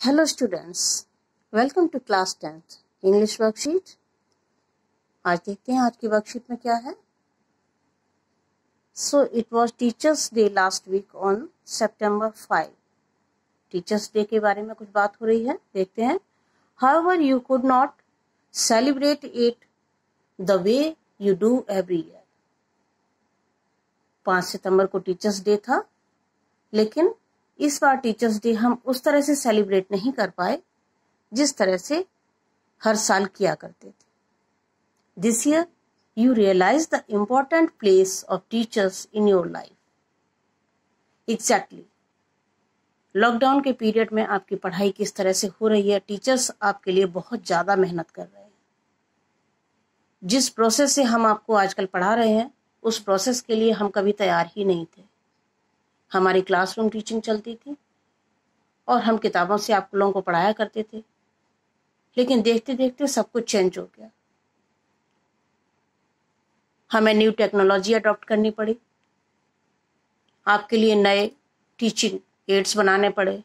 Hello students, welcome to class 10th English worksheet। आज देखते हैं आज की वर्कशीट में क्या है। So it was Teachers Day last week on September 5। Teachers day के बारे में कुछ बात हो रही है, देखते हैं। However, you could not celebrate it the way you do every year। 5 सितंबर को टीचर्स डे था, लेकिन इस बार टीचर्स डे हम उस तरह से सेलिब्रेट नहीं कर पाए जिस तरह से हर साल किया करते थे। This year you realize the important place of teachers in your life. Exactly, lockdown के पीरियड में आपकी पढ़ाई किस तरह से हो रही है। टीचर्स आपके लिए बहुत ज्यादा मेहनत कर रहे हैं। जिस प्रोसेस से हम आपको आजकल पढ़ा रहे हैं, उस प्रोसेस के लिए हम कभी तैयार ही नहीं थे। हमारी क्लासरूम टीचिंग चलती थी और हम किताबों से आप लोगों को पढ़ाया करते थे, लेकिन देखते देखते सब कुछ चेंज हो गया। हमें न्यू टेक्नोलॉजी अडॉप्ट करनी पड़ी, आपके लिए नए टीचिंग एड्स बनाने पड़े।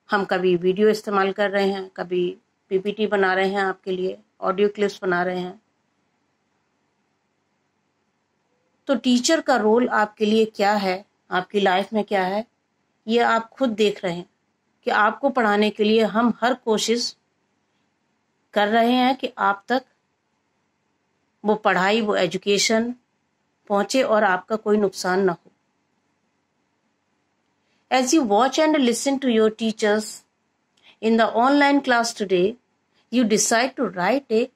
हम कभी वीडियो इस्तेमाल कर रहे हैं, कभी पीपीटी बना रहे हैं, आपके लिए ऑडियो क्लिप्स बना रहे हैं। तो टीचर का रोल आपके लिए क्या है, आपकी लाइफ में क्या है, ये आप खुद देख रहे हैं कि आपको पढ़ाने के लिए हम हर कोशिश कर रहे हैं कि आप तक वो पढ़ाई, वो एजुकेशन पहुंचे और आपका कोई नुकसान ना हो। As you watch and listen to your teachers in the online class today, you decide to write a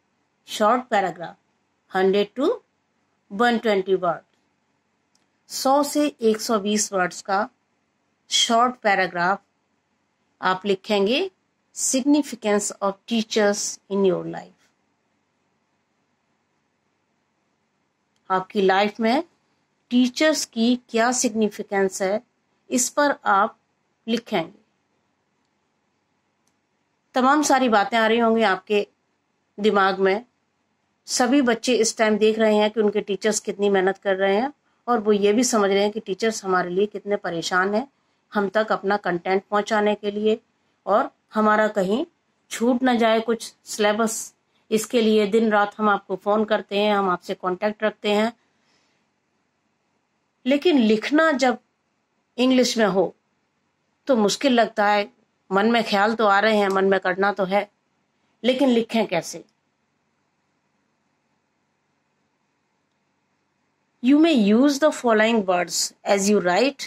short paragraph, 100 to 120 words। 100 से 120 वर्ड्स का शॉर्ट पैराग्राफ आप लिखेंगे, significance of teachers in your life. आपकी life में teachers की क्या significance है, इस पर आप लिखेंगे। तमाम सारी बातें आ रही होंगी आपके दिमाग में। सभी बच्चे इस टाइम देख रहे हैं कि उनके टीचर्स कितनी मेहनत कर रहे हैं, और वो ये भी समझ रहे हैं कि टीचर्स हमारे लिए कितने परेशान हैं हम तक अपना कंटेंट पहुंचाने के लिए, और हमारा कहीं छूट ना जाए कुछ सिलेबस। इसके लिए दिन रात हम आपको फोन करते हैं, हम आपसे कांटेक्ट रखते हैं। लेकिन लिखना जब इंग्लिश में हो तो मुश्किल लगता है। मन में ख्याल तो आ रहे हैं, मन में करना तो है, लेकिन लिखें कैसे। You may use the following words as you write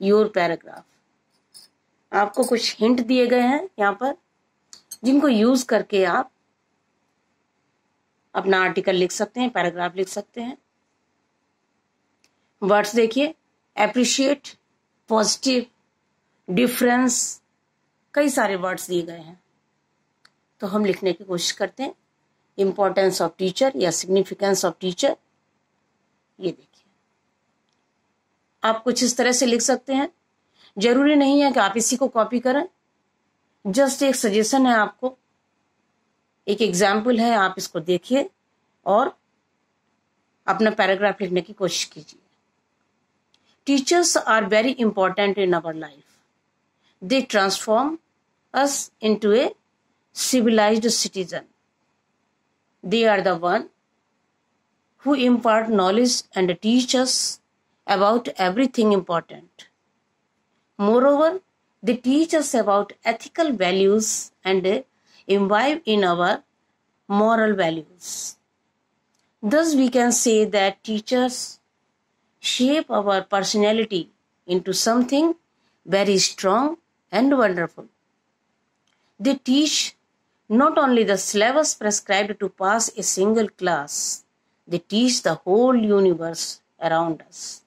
your paragraph। आपको कुछ हिंट दिए गए हैं यहाँ पर, जिनको यूज करके आप अपना आर्टिकल लिख सकते हैं, पैराग्राफ लिख सकते हैं। वर्ड्स देखिए, एप्रिशिएट, पॉजिटिव, डिफरेंस, कई सारे वर्ड्स दिए गए हैं। तो हम लिखने की कोशिश करते हैं। इंपॉर्टेंस ऑफ टीचर या सिग्निफिकेंस ऑफ टीचर, ये देखिए। आप कुछ इस तरह से लिख सकते हैं। जरूरी नहीं है कि आप इसी को कॉपी करें, जस्ट एक सजेशन है आपको, एक एग्जाम्पल है। आप इसको देखिए और अपना पैराग्राफ लिखने की कोशिश कीजिए। Teachers are very important in our life. They transform us into a civilized citizen. They are the one who impart knowledge and teach us about everything important. Moreover, they teach us about ethical values and imbibe in our moral values. Thus, we can say that teachers shape our personality into something very strong and wonderful. They teach not only the syllabus prescribed to pass a single class, they teach the whole universe around us.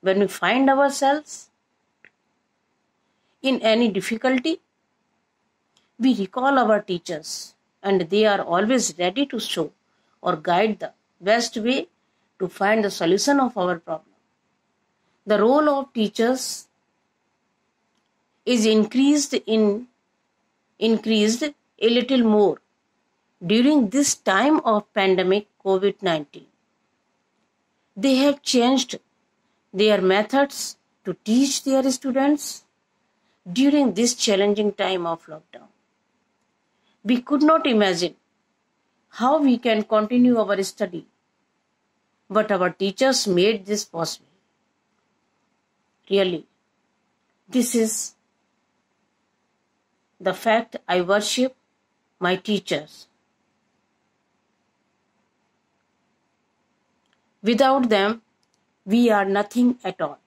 When we find ourselves in any difficulty, we recall our teachers, and they are always ready to show or guide the best way to find the solution of our problem. The role of teachers is increased a little more during this time of pandemic COVID-19. They have changed their methods to teach their students. during this challenging time of lockdown. We could not imagine how we can continue our study, but our teachers made this possible. Really, this is the fact. I worship my teachers. Without them, we are nothing at all.